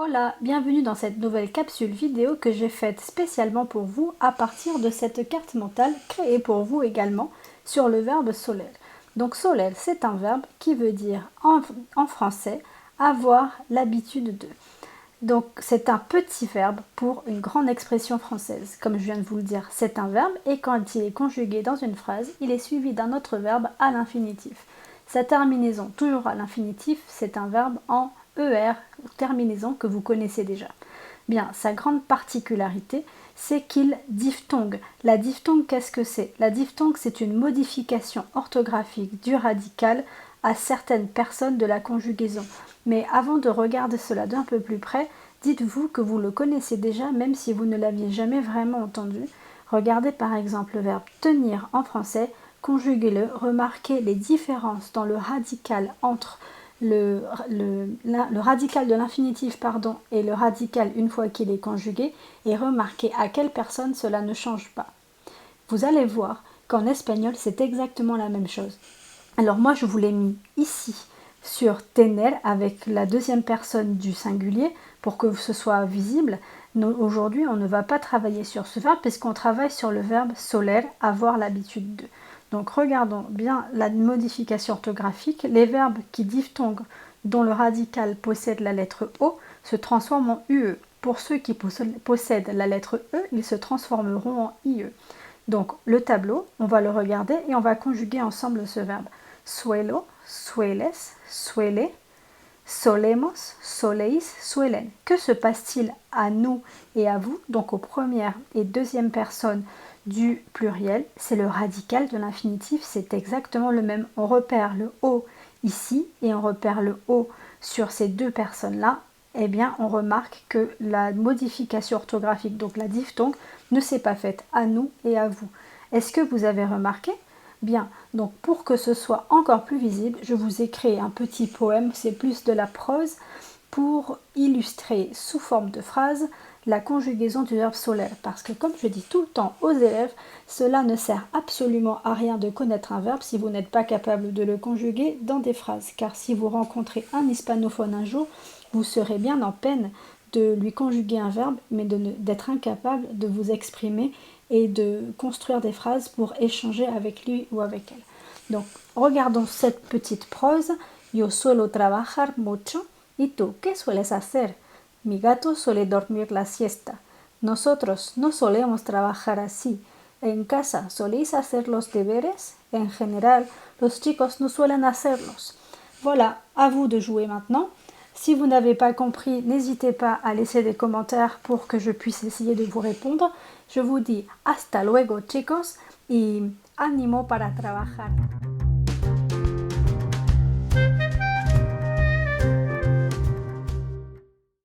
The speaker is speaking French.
Hola, bienvenue dans cette nouvelle capsule vidéo que j'ai faite spécialement pour vous à partir de cette carte mentale créée pour vous également sur le verbe soler. Donc soler, c'est un verbe qui veut dire en français avoir l'habitude de. Donc c'est un petit verbe pour une grande expression française. Comme je viens de vous le dire, c'est un verbe et quand il est conjugué dans une phrase, il est suivi d'un autre verbe à l'infinitif. Sa terminaison toujours à l'infinitif, c'est un verbe en ER, terminaison que vous connaissez déjà. Bien, sa grande particularité, c'est qu'il diphtongue. La diphtongue, qu'est-ce que c'est? La diphtongue, c'est une modification orthographique du radical à certaines personnes de la conjugaison. Mais avant de regarder cela d'un peu plus près, dites-vous que vous le connaissez déjà, même si vous ne l'aviez jamais vraiment entendu. Regardez par exemple le verbe tenir en français, conjuguez-le, remarquez les différences dans le radical entre le radical de l'infinitif et le radical une fois qu'il est conjugué et remarquez à quelle personne cela ne change pas. Vous allez voir qu'en espagnol c'est exactement la même chose. Alors moi je vous l'ai mis ici sur tener avec la deuxième personne du singulier pour que ce soit visible. Aujourd'hui on ne va pas travailler sur ce verbe puisqu'on travaille sur le verbe soler, avoir l'habitude de. Donc regardons bien la modification orthographique. Les verbes qui diphtonguent dont le radical possède la lettre O se transforment en UE. Pour ceux qui possèdent la lettre E, ils se transformeront en IE. Donc le tableau, on va le regarder et on va conjuguer ensemble ce verbe. Suelo, sueles, suele, solemos, soleis, suelen. Que se passe-t-il à nous et à vous? Donc aux premières et deuxième personnes du pluriel, c'est le radical de l'infinitif, c'est exactement le même. On repère le O ici et on repère le O sur ces deux personnes-là. Eh bien, on remarque que la modification orthographique, donc la diphtongue, ne s'est pas faite à nous et à vous. Est-ce que vous avez remarqué? Bien, donc pour que ce soit encore plus visible, je vous ai créé un petit poème, c'est plus de la prose, pour illustrer sous forme de phrase la conjugaison du verbe soler. Parce que comme je dis tout le temps aux élèves, cela ne sert absolument à rien de connaître un verbe si vous n'êtes pas capable de le conjuguer dans des phrases. Car si vous rencontrez un hispanophone un jour, vous serez bien en peine de lui conjuguer un verbe, mais d'être incapable de vous exprimer et de construire des phrases pour échanger avec lui ou avec elle. Donc, regardons cette petite prose. Yo suelo trabajar mucho. ¿Y tú qué sueles hacer? Mi gato suele dormir la siesta. Nosotros no solemos trabajar así. En casa, ¿soléis hacer los deberes? En general, los chicos no suelen hacerlos. Voilà, à vous de jouer maintenant. Si vous n'avez pas compris, n'hésitez pas à laisser des commentaires pour que je puisse essayer de vous répondre. Je vous dis hasta luego chicos y ánimo para trabajar.